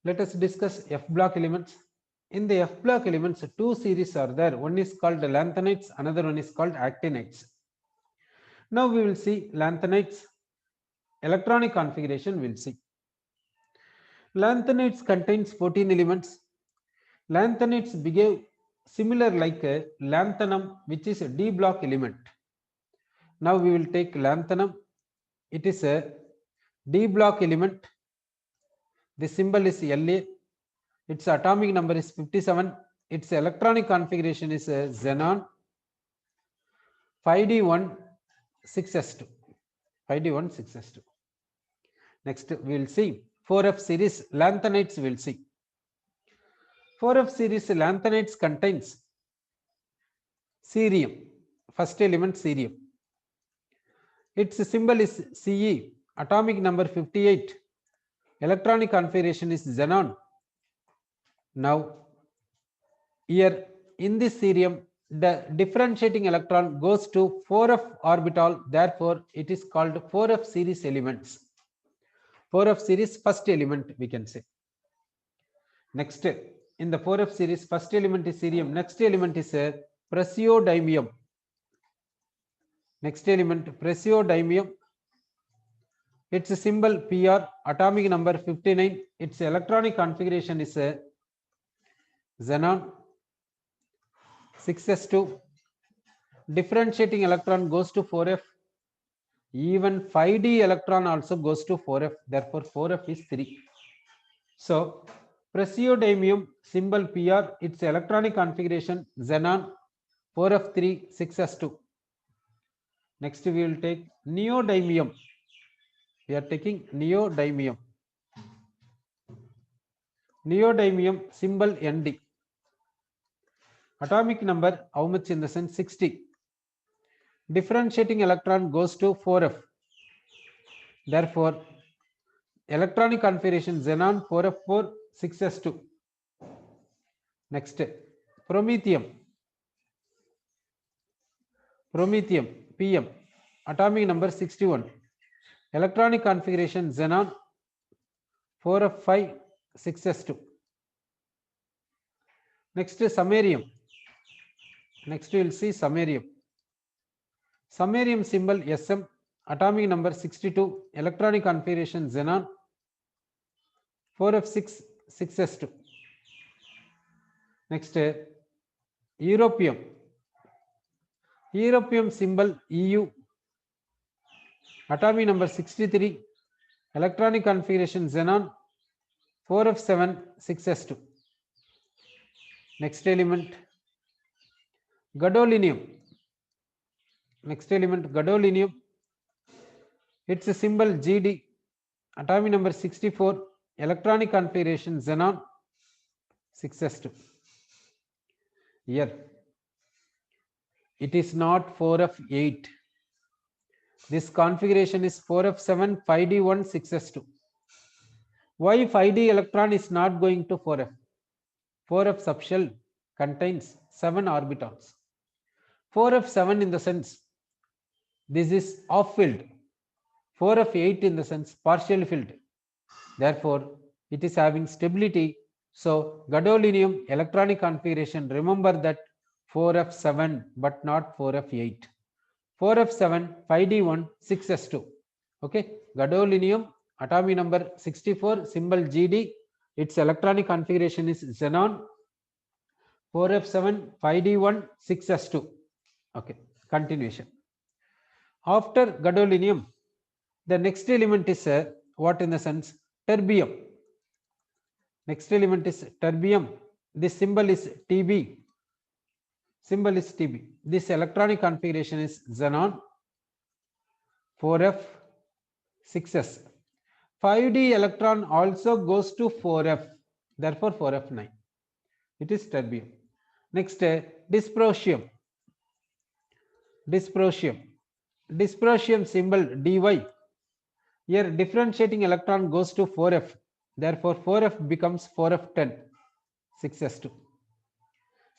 Let us discuss F block elements. In the F block elements, two series are there. One is called lanthanides, another one is called actinides. Now we will see lanthanides. Electronic configuration we'll see. Lanthanides contains 14 elements. Lanthanides behave similar like a lanthanum, which is a D block element. Now we will take lanthanum. It is a D block element. The symbol is La. Its atomic number is 57. Its electronic configuration is xenon 5d1 6s2. 5d1 6s2. Next we will see 4f series lanthanides. We will see 4f series lanthanides contains cerium, first element cerium. Its symbol is Ce, atomic number 58. Electronic configuration is xenon. Now here in this cerium, the differentiating electron goes to 4f orbital, therefore it is called 4f series elements. 4f series first element we can say. Next, in the 4f series first element is cerium, next element is praseodymium. Next element praseodymium. Its symbol Pr, atomic number 59. Its electronic configuration is xenon 6s2. Differentiating electron goes to 4f. Even 5d electron also goes to 4f. Therefore 4f is 3. So praseodymium symbol Pr, its electronic configuration xenon 4f3 6s2. Next we will take neodymium. We are taking neodymium. Neodymium symbol Nd. Atomic number how much in the sense 60. Differentiating electron goes to 4f. Therefore electronic configuration xenon 4f4 6s2. Next promethium. Promethium Pm, atomic number 61. Electronic configuration xenon 4f5 6s2. Next samarium. Next we will see samarium. Samarium symbol Sm, atomic number 62. Electronic configuration xenon 4f6 6s2. Next europium. Europium symbol Eu, atomic number 63. Electronic configuration xenon 4f7 6s2. Next element gadolinium. Next element gadolinium. Its symbol Gd, atomic number 64. Electronic configuration xenon 6s2. Here it is not 4f8. This configuration is 4f7 5d1 6s2. Why 5d electron is not going to 4f? 4f subshell contains 7 orbitals. 4f7 in the sense this is off filled. 4f8 in the sense partially filled. Therefore it is having stability. So gadolinium electronic configuration, remember that 4f7 but not 4f8. 4f7 5d1 6s2. Okay, gadolinium atomic number 64, symbol Gd. Its electronic configuration is xenon 4f7 5d1 6s2. Okay, continuation. After gadolinium, the next element is what in the sense terbium. Next element is terbium. This symbol is Tb. Symbol is Tb. This electronic configuration is xenon 4f 6s. 5d electron also goes to 4f. Therefore 4f9. It is terbium. Next dysprosium. Dysprosium. Dysprosium symbol dy. Here differentiating electron goes to 4f. Therefore 4f becomes 4f10 6s2.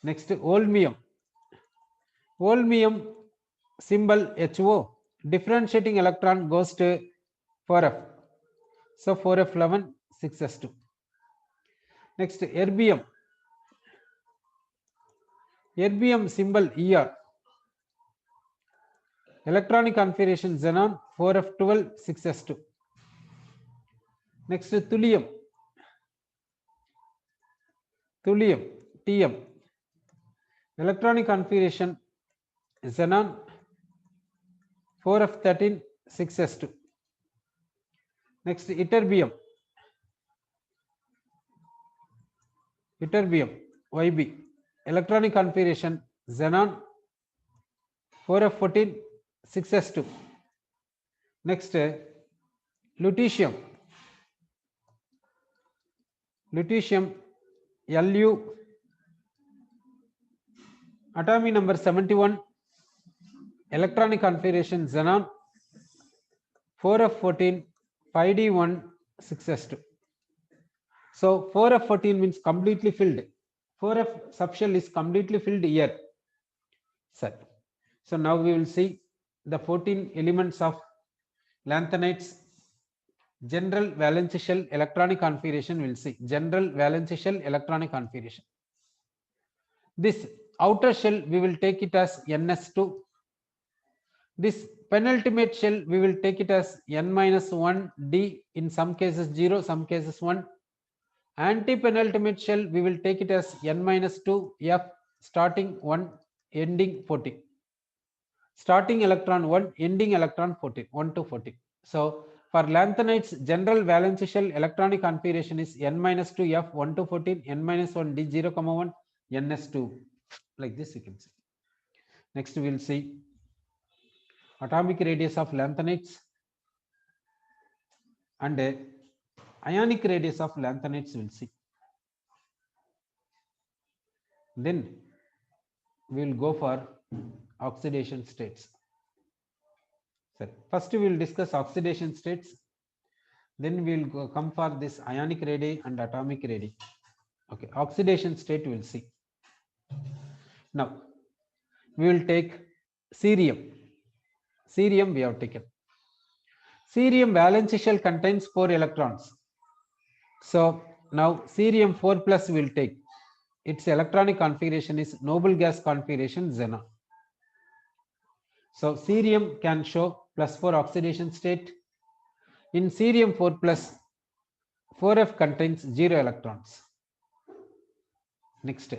Next holmium. Holmium symbol HO. Differentiating electron goes to 4f. So 4f11 6s2. Next, erbium. Erbium symbol Er. Electronic configuration xenon 4f12 6s2. Next, thulium. Thulium Tm. Electronic configuration xenon 4f13 6s2. Next, ytterbium. Ytterbium Yb. Electronic configuration xenon 4f14 6s2. Next, lutetium. Lutetium Lu. Atomic number 71. Electronic configuration xenon 4f14 5d1 6s2. So 4f14 means completely filled. 4f subshell is completely filled here. So now we will see the 14 elements of lanthanides. General valence shell electronic configuration will see. General valence shell electronic configuration. This outer shell we will take it as ns2. This penultimate shell we will take it as n-1 d, in some cases 0, some cases 1. Anti-penultimate shell we will take it as n-2 f, starting 1 ending 14. Starting electron 1 ending electron 14, 1 to 14. So for lanthanides, general valence shell electronic configuration is n-2 f 1 to 14, n-1 d 0, 1, ns2. Like this you can see. Next we will see atomic radius of lanthanides and ionic radius of lanthanides will see. Then we will go for oxidation states. So first we will discuss oxidation states, then we will come for this ionic radii and atomic radii. Okay, oxidation state we will see. Now we will take cerium. Cerium we have taken. Cerium valence shell contains 4 electrons. So now cerium 4 plus we will take. Its electronic configuration is noble gas configuration xenon. So cerium can show +4 oxidation state. In cerium 4 plus, 4f contains 0 electrons. Next.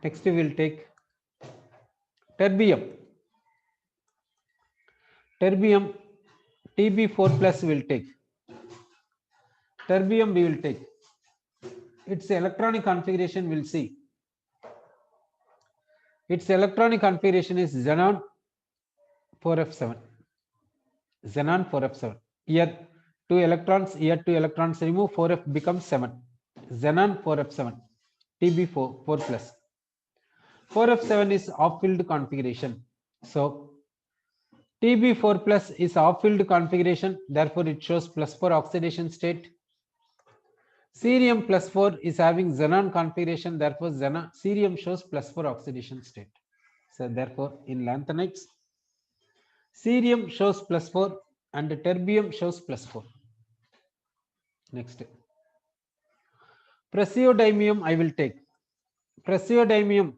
Next we will take terbium. Terbium Tb4 plus we will take. Terbium we will take. Its electronic configuration we will see. Its electronic configuration is xenon 4f7. Xenon 4f7. Here 2 electrons, here 2 electrons remove, 4f becomes 7. Xenon 4f7. Tb4 4 plus. 4f7 is off-filled configuration. So Tb4 plus is off-filled configuration, therefore it shows +4 oxidation state. Cerium +4 is having xenon configuration, therefore cerium shows +4 oxidation state. So therefore in lanthanides, cerium shows +4 and terbium shows +4. Next, praseodymium I will take. Praseodymium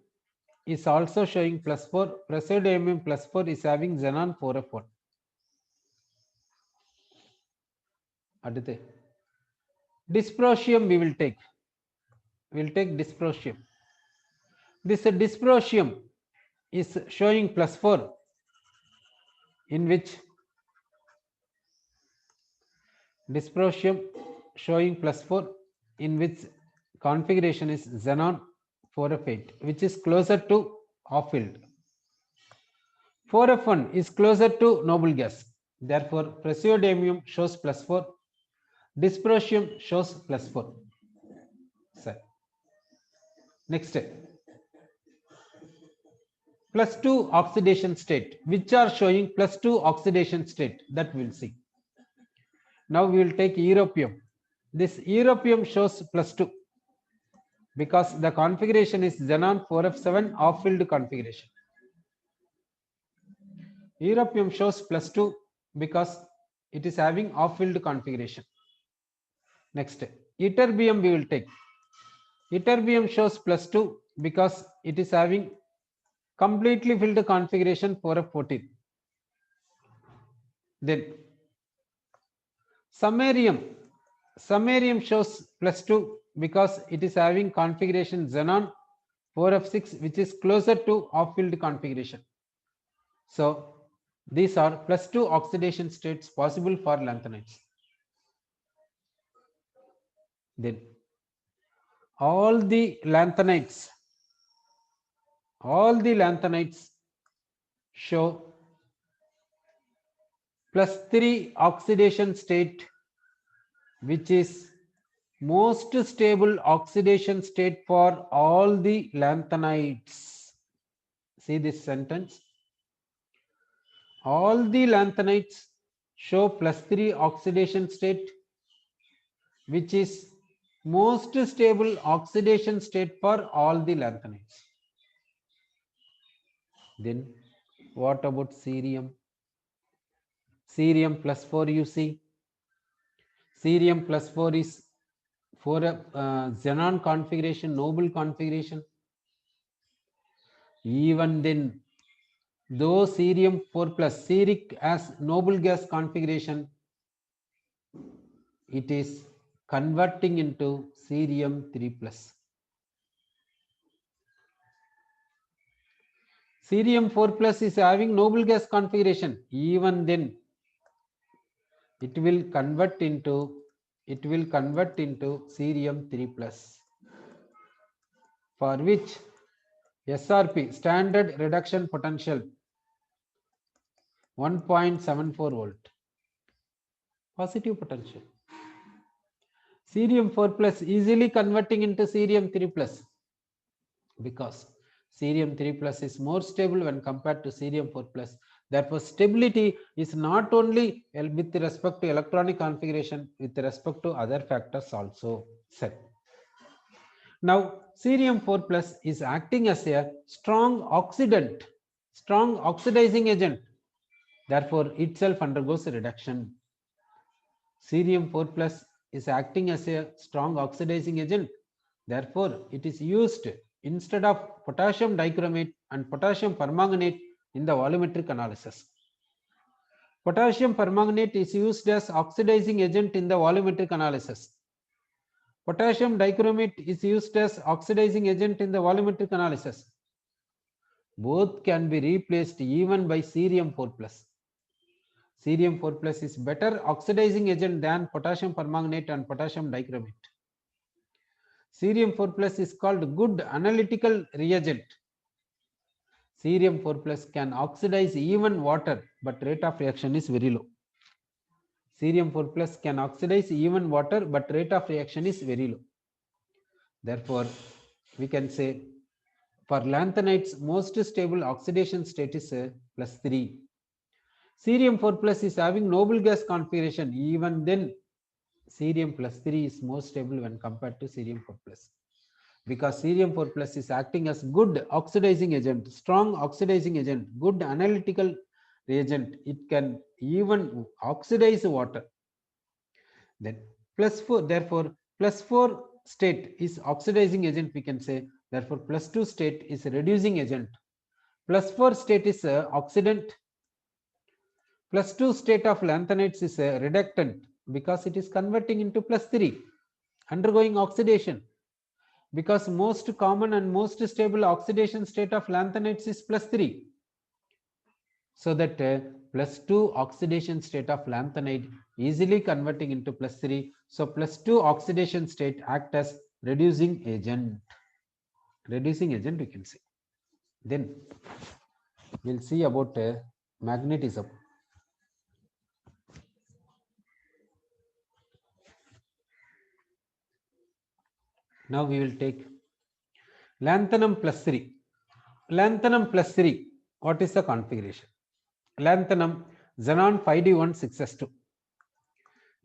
is also showing +4. Praseodymium +4 is having xenon 4f1. Aditya. Dysprosium we will take. We will take dysprosium. This dysprosium is showing +4, in which dysprosium showing +4, in which configuration is xenon 4f8, which is closer to off-filled. 4f1 is closer to noble gas. Therefore, praseodymium shows +4. Dysprosium shows +4. Sir. Next, +2 oxidation state, which are showing +2 oxidation state, that we will see. Now we will take europium. This europium shows +2 because the configuration is xenon 4f7 off-filled configuration. Europium shows +2 because it is having off-filled configuration. Next, ytterbium we will take. Ytterbium shows +2 because it is having completely filled configuration 4f14. Then samarium shows +2 because it is having configuration xenon 4f6, which is closer to off-filled configuration. So these are +2 oxidation states possible for lanthanides. Then all the lanthanides show +3 oxidation state, which is most stable oxidation state for all the lanthanides. See this sentence. All the lanthanides show +3 oxidation state, which is most stable oxidation state for all the lanthanides. Then what about cerium? Cerium +4 you see. Cerium +4 is for a xenon configuration, noble configuration. Even then, though cerium 4+, ceric as noble gas configuration, it is converting into cerium 3+. Cerium 4+ is having noble gas configuration. Even then, it will convert into cerium 3+, for which SRP, standard reduction potential, 1.74 volt, positive potential. Cerium 4+ easily converting into cerium 3+, because cerium 3+ is more stable when compared to cerium 4+. Therefore, stability is not only with respect to electronic configuration, with respect to other factors also said. Now, cerium 4+ is acting as a strong oxidant, strong oxidizing agent. Therefore, itself undergoes a reduction. Cerium 4+ is acting as a strong oxidizing agent. Therefore, it is used instead of potassium dichromate and potassium permanganate in the volumetric analysis. Potassium permanganate is used as oxidizing agent in the volumetric analysis. Potassium dichromate is used as oxidizing agent in the volumetric analysis. Both can be replaced even by cerium 4+. Cerium 4+ is better oxidizing agent than potassium permanganate and potassium dichromate. Cerium 4+ is called good analytical reagent. Cerium 4+ can oxidize even water, but rate of reaction is very low. Cerium 4+ can oxidize even water, but rate of reaction is very low. Therefore, we can say for lanthanides, most stable oxidation state is +3. Cerium 4+ is having noble gas configuration. Even then, cerium +3 is more stable when compared to cerium 4+. Because cerium 4+ is acting as good oxidizing agent, strong oxidizing agent, good analytical reagent. It can even oxidize water. Then +4, therefore +4 state is oxidizing agent, we can say. Therefore, +2 state is reducing agent. +4 state is oxidant. +2 state of lanthanides is a reductant because it is converting into +3, undergoing oxidation. Because most common and most stable oxidation state of lanthanides is +3. So that +2 oxidation state of lanthanide easily converting into +3. So +2 oxidation state act as reducing agent. Reducing agent we can say. Then we'll see about magnetism. Now we will take lanthanum +3. Lanthanum +3, what is the configuration? Lanthanum xenon 5d1 6s2.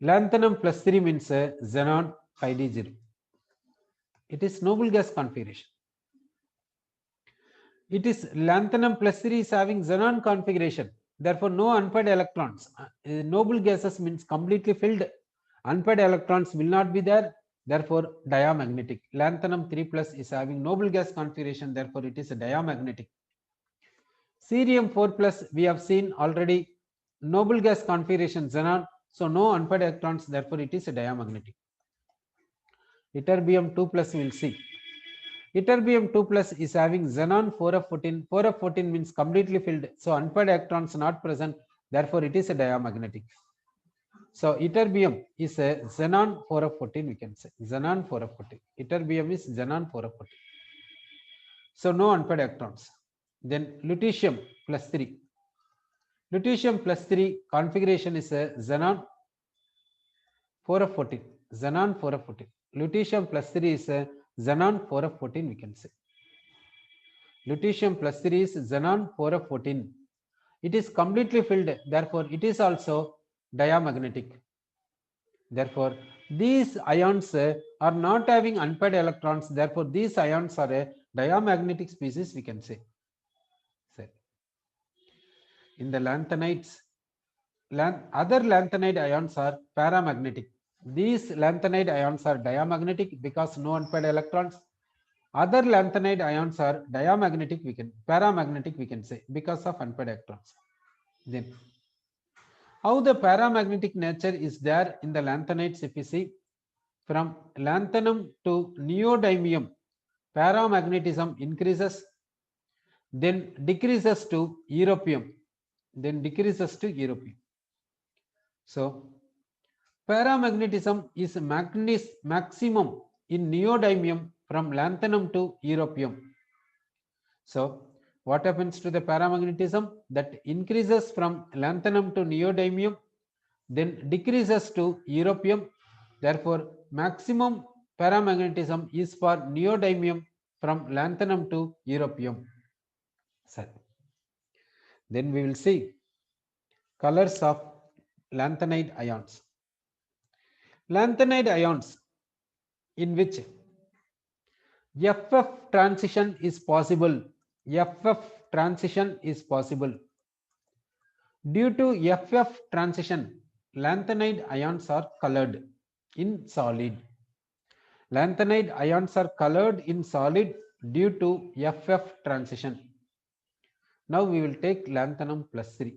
Lanthanum +3 means xenon 5d0. It is noble gas configuration. It is lanthanum +3 is having xenon configuration. Therefore, no unpaired electrons. Noble gases means completely filled. Unpaired electrons will not be there. Therefore, diamagnetic. Lanthanum 3 plus is having noble gas configuration. Therefore, it is a diamagnetic. Cerium 4 plus we have seen already noble gas configuration xenon. So, no unpaired electrons. Therefore, it is a diamagnetic. Ytterbium 2 plus we will see. Ytterbium 2 plus is having xenon 4f14. 4f14 means completely filled. So unpaired electrons not present. Therefore, it is a diamagnetic. So ytterbium is a xenon 4f14. We can say xenon 4f14. Ytterbium is xenon 4f14. So no unpaired electrons. Then lutetium plus 3. Lutetium plus 3 configuration is a xenon 4f14. Xenon 4f14. Lutetium plus 3 is a xenon 4f14. We can say. Lutetium plus 3 is xenon 4f14. It is completely filled. Therefore, it is also diamagnetic. Therefore, these ions are not having unpaired electrons. Therefore, these ions are a diamagnetic species, we can say. In the lanthanides, other lanthanide ions are paramagnetic. These lanthanide ions are diamagnetic because no unpaired electrons. Other lanthanide ions are diamagnetic, paramagnetic we can say, because of unpaired electrons. Then, how the paramagnetic nature is there in the lanthanides, if you see, from lanthanum to neodymium, paramagnetism increases, then decreases to europium, So, paramagnetism is maximum in neodymium from lanthanum to europium. So, what happens to the paramagnetism? That increases from lanthanum to neodymium, then decreases to europium. Therefore, maximum paramagnetism is for neodymium from lanthanum to europium. Then we will see colors of lanthanide ions. Lanthanide ions in which FF transition is possible. FF transition is possible. Due to FF transition, lanthanide ions are colored in solid. Lanthanide ions are colored in solid due to FF transition. Now we will take lanthanum plus 3.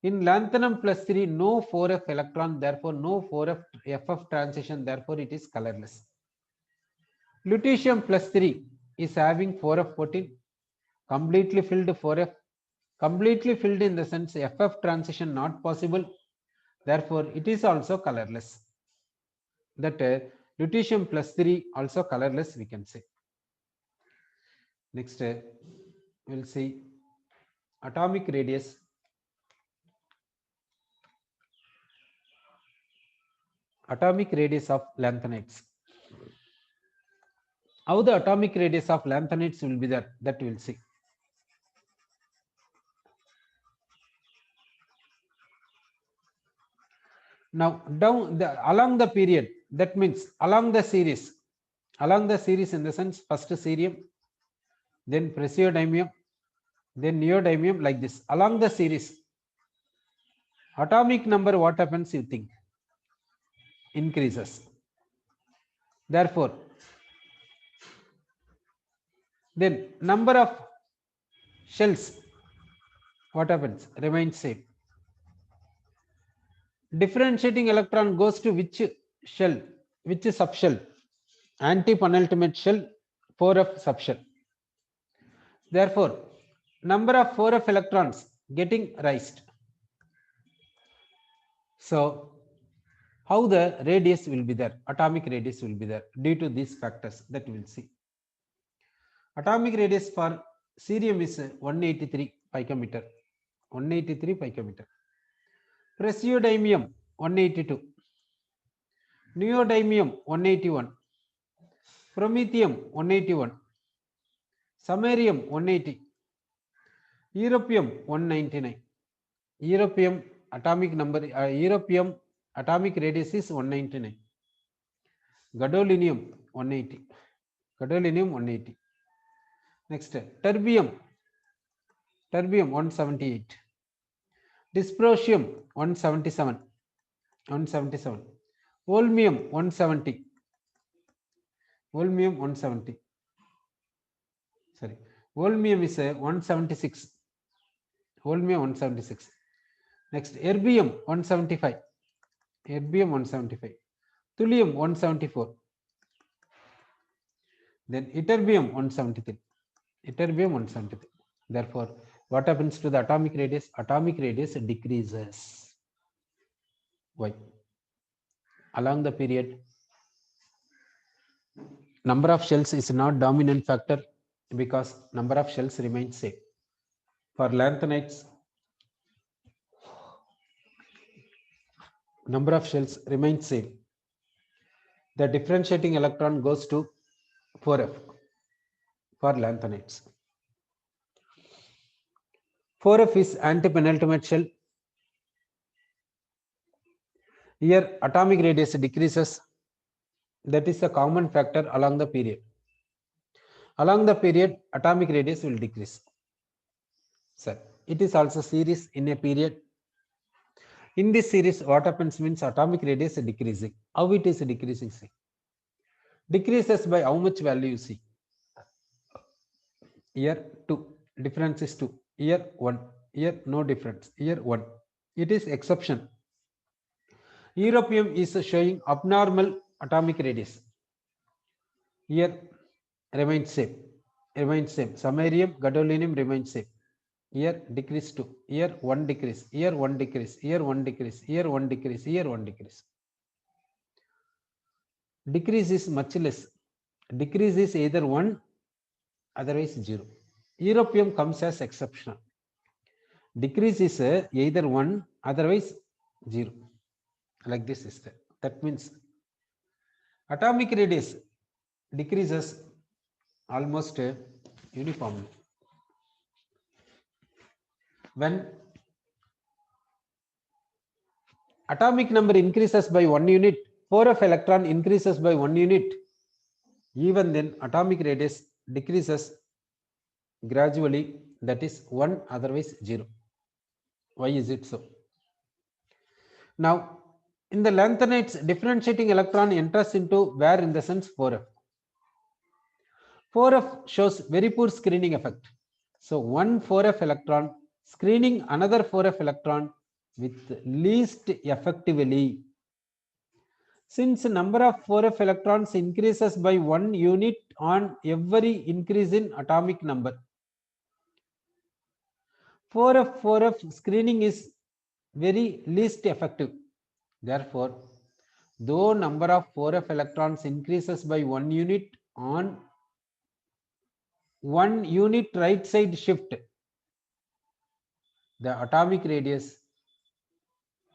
In lanthanum plus 3, no 4f electron, therefore no 4f FF transition, therefore it is colorless. Lutetium plus 3 is having 4f14, completely filled 4f, completely filled in the sense FF transition not possible, therefore it is also colorless. That lutetium plus 3 also colorless, we can say. Next we will see atomic radius. Atomic radius of lanthanides. How the atomic radius of lanthanides will be there, that we will see. Now along the period, that means along the series in the sense first cerium, then praseodymium, then neodymium, like this. Along the series, atomic number, what happens you think? Increases. Therefore, then number of shells, what happens? Remains same. Differentiating electron goes to which shell, which subshell? Anti-penultimate shell, 4f subshell. Therefore, number of 4f electrons getting raised. So, how the radius will be there? Atomic radius will be there due to these factors that we will see. Atomic radius for cerium is 183 picometer. 183 picometer. Praseodymium 182. Neodymium 181. Promethium 181. Samarium 180. Europium 199. Europium atomic number, europium atomic radius is 199. Gadolinium 180. Gadolinium 180. Next, terbium 178. Dysprosium 177. Holmium 170. Holmium 170. Sorry. Holmium is 176. Holmium 176. Next, erbium 175. Erbium 175. Thulium 174. Then ytterbium 173. Ytterbium 173. Therefore, what happens to the atomic radius? Atomic radius decreases. Why? Along the period, number of shells is not dominant factor because number of shells remains same. For lanthanides, number of shells remains same. The differentiating electron goes to 4f for lanthanides. 4f is anti-penultimate shell. Here atomic radius decreases. That is a common factor along the period. Along the period, atomic radius will decrease. Sir, it is also series in a period. In this series, what happens means atomic radius is decreasing. How it is decreasing? See, decreases by how much value you see? Here 2, difference is 2. Here 1, here no difference. Here 1. It is exception. Europium is showing abnormal atomic radius. Here remains same. Samarium, gadolinium remains same. Here decrease 2. Here 1 decrease. Here 1 decrease. Here 1 decrease. Here 1 decrease. Here 1 decrease. Decrease is much less. Decrease is either 1, otherwise 0. Europium comes as exceptional. Decrease is either 1, otherwise 0. Like this is there. That means atomic radius decreases almost uniformly. When atomic number increases by 1 unit, 4f electron increases by 1 unit, even then atomic radius decreases gradually, that is 1, otherwise 0. Why is it so? Now, in the lanthanides, differentiating electron enters into where in the sense 4f. 4f shows very poor screening effect. So, one 4f electron screening another 4f electron with least effectively. Since number of 4f electrons increases by 1 unit on every increase in atomic number, 4f screening is very least effective. Therefore, though number of 4f electrons increases by 1 unit on 1 unit right side shift, the atomic radius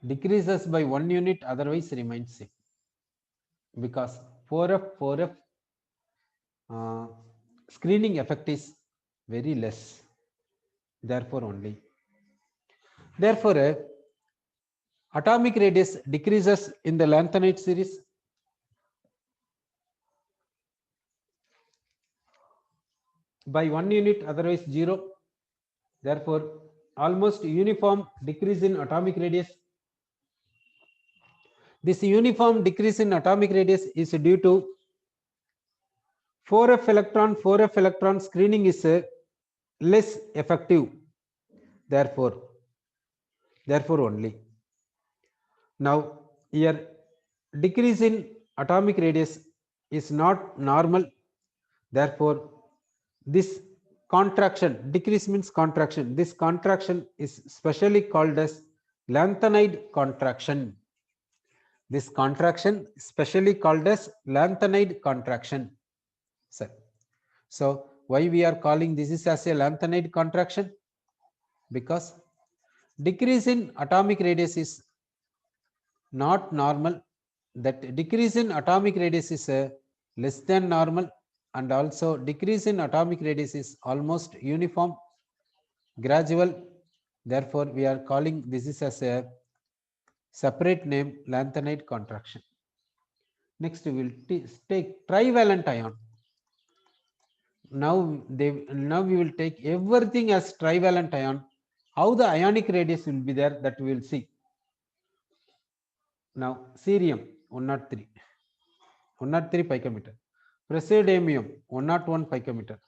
decreases by 1 unit, otherwise remains same, because 4f screening effect is very less. Therefore only. Therefore, atomic radius decreases in the lanthanide series. By 1 unit, otherwise 0. Therefore, almost uniform decrease in atomic radius. This uniform decrease in atomic radius is due to 4f electron screening is less effective. Therefore only. Now, here decrease in atomic radius is not normal. Therefore, this contraction, decrease means contraction. This contraction is specially called as lanthanide contraction. This contraction specially called as lanthanide contraction. Sir. So, why we are calling this is as a lanthanide contraction? Because decrease in atomic radius is not normal. That decrease in atomic radius is less than normal, and also decrease in atomic radius is almost uniform, gradual. Therefore, we are calling this is as a separate name, lanthanide contraction. Next, we will take trivalent ion. Now we will take everything as trivalent ion. How the ionic radius will be there, that we will see. Now, cerium 103 picometer, praseodymium 101 picometer,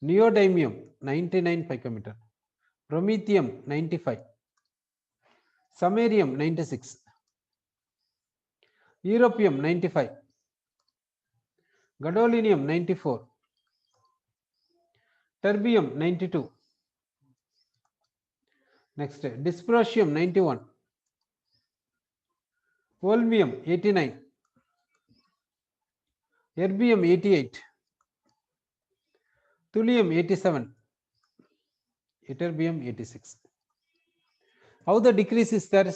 neodymium 99 picometer, promethium 95, samarium 96, europium 95, gadolinium 94, terbium 92, next dysprosium 91, holmium 89, erbium 88, thulium 87, ytterbium 86. How the decrease is there?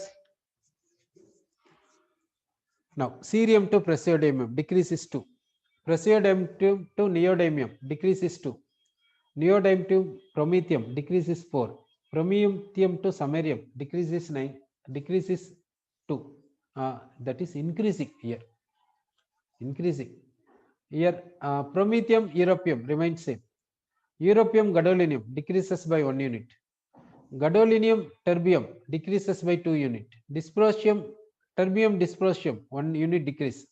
Now, cerium to praseodymium decrease is 2. Praseodymium to neodymium decrease is 2. Neodymium to promethium decrease is 4. Promethium to samarium decrease is 9. Decrease is 2. That is increasing here. Increasing. Here, promethium, europium remains same. Europium, gadolinium decreases by 1 unit. Gadolinium, terbium decreases by 2 unit. Dysprosium, terbium, dysprosium 1 unit decrease.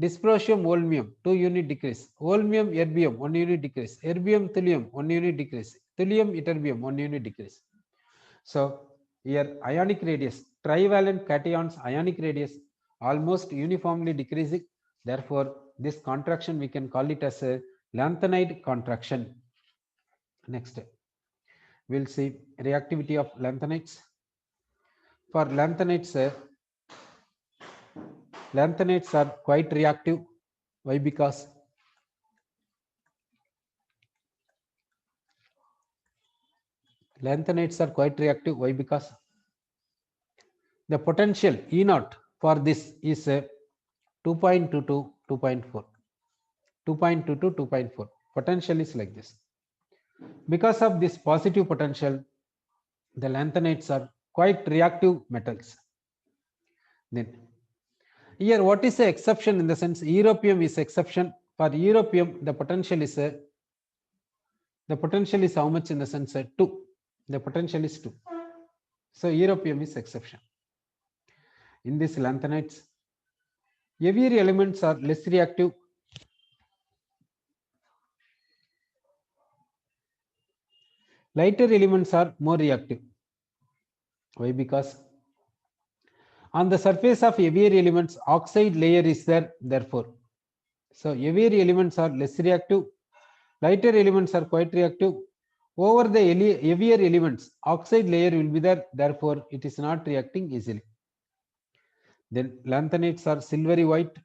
Dysprosium, holmium 2 unit decrease. Holmium, erbium 1 unit decrease. Erbium, thulium 1 unit decrease. Thulium, ytterbium 1 unit decrease. So here ionic radius, trivalent cations ionic radius almost uniformly decreasing. Therefore, this contraction we can call it as a lanthanide contraction. Next, we'll see reactivity of lanthanides. For lanthanides are quite reactive. Why? Because lanthanides are quite reactive. Why? Because the potential E0 for this is 2.2 to 2.4. 2.2 to 2.4. Potential is like this. Because of this positive potential, the lanthanides are quite reactive metals. Then here, what is the exception? In the sense, europium is exception. For europium, the potential is how much? In the sense 2. The potential is 2. So europium is exception. In these lanthanides, heavier elements are less reactive. Lighter elements are more reactive. Why? Because on the surface of heavier elements, oxide layer is there, therefore. So heavier elements are less reactive. Lighter elements are quite reactive. Over the heavier elements, oxide layer will be there, therefore it is not reacting easily. Then lanthanides are silvery white,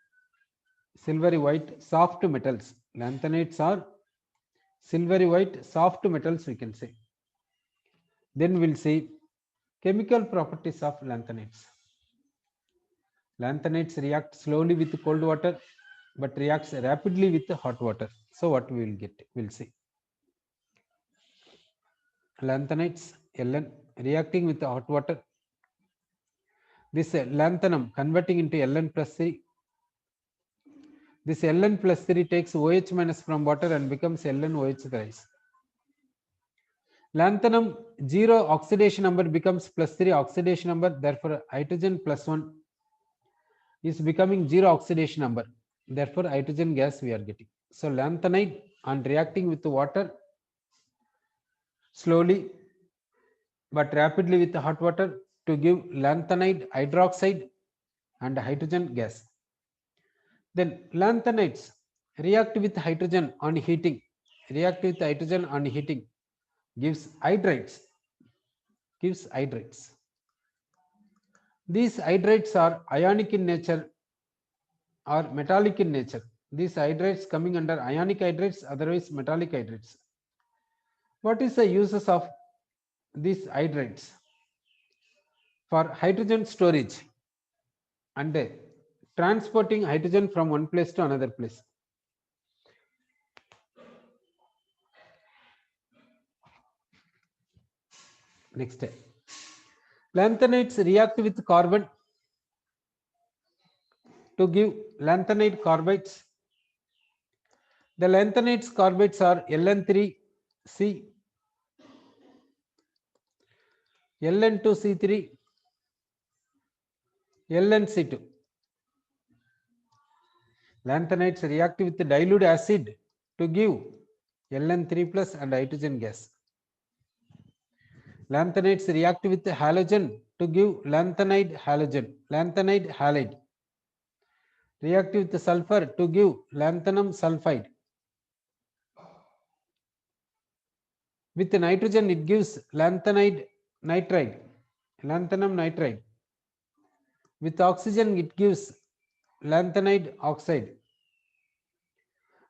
soft metals. Lanthanides are silvery white, soft metals, we can say. Then we'll see chemical properties of lanthanides. Lanthanides react slowly with cold water, but reacts rapidly with hot water. So what we will get? We'll see. Lanthanides, Ln, reacting with the hot water. This lanthanum converting into Ln plus 3. This Ln plus 3 takes OH minus from water and becomes LnOH thrice. Lanthanum 0 oxidation number becomes plus 3 oxidation number. Therefore, hydrogen plus 1 is becoming 0 oxidation number. Therefore, hydrogen gas we are getting. So, lanthanide on reacting with the water slowly but rapidly with the hot water to give lanthanide hydroxide and hydrogen gas. Then lanthanides react with hydrogen on heating. React with hydrogen on heating gives hydrates. These hydrates are ionic in nature or metallic in nature. These hydrates coming under ionic hydrates, otherwise metallic hydrates. What is the uses of these hydrates? For hydrogen storage and transporting hydrogen from one place to another place. Next, lanthanides react with carbon to give lanthanide carbides. The lanthanides carbides are Ln3C, Ln2C3, Ln C2. Lanthanides react with dilute acid to give Ln3 plus and hydrogen gas. Lanthanides react with halogen to give lanthanide halogen, lanthanide halide. React with sulfur to give lanthanum sulfide. With nitrogen it gives lanthanide nitride, lanthanum nitride. With oxygen it gives lanthanide oxide.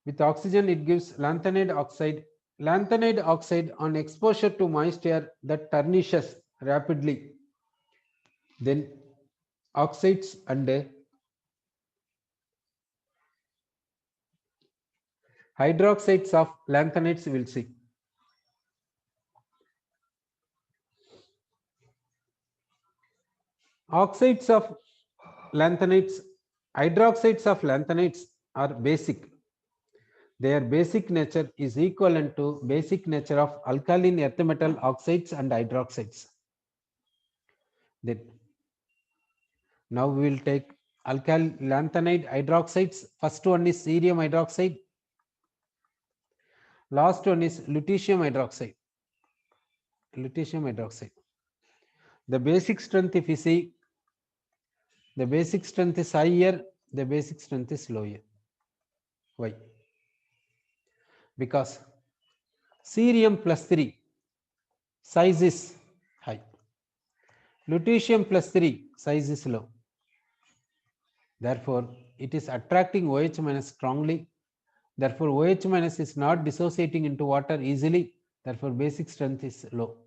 With oxygen it gives lanthanide oxide. Lanthanide oxide on exposure to moisture that tarnishes rapidly. Then oxides and hydroxides of lanthanides we will see. Oxides of lanthanides, hydroxides of lanthanides are basic. Their basic nature is equivalent to basic nature of alkaline earth metal oxides and hydroxides. Then now we will take lanthanide hydroxides. First one is cerium hydroxide. Last one is lutetium hydroxide. Lutetium hydroxide. The basic strength, if you see, the basic strength is higher, the basic strength is lower. Why? Because cerium plus 3 size is high. Lutetium plus 3 size is low. Therefore, it is attracting OH minus strongly. Therefore, OH minus is not dissociating into water easily. Therefore, basic strength is low.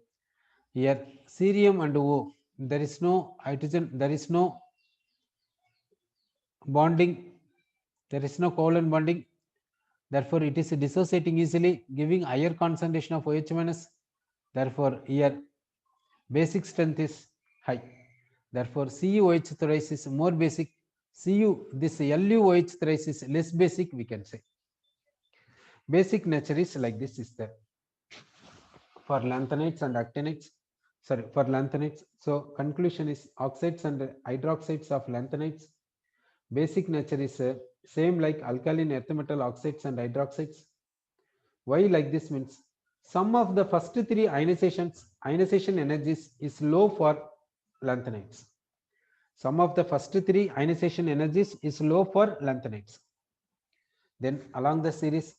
Here, cerium and O, there is no hydrogen, there is no bonding, there is no covalent bonding. Therefore, it is dissociating easily, giving higher concentration of OH minus. Therefore, here basic strength is high. Therefore, CuOH thrice is more basic. This LuOH thrice is less basic, we can say. Basic nature is like this is there for lanthanides and actinides. Sorry, for lanthanides. So conclusion is oxides and hydroxides of lanthanides. Basic nature is same like alkaline earth metal oxides and hydroxides. Why like this means sum of the first three ionization energies is low for lanthanides. Sum of the first three ionization energies is low for lanthanides. Then along the series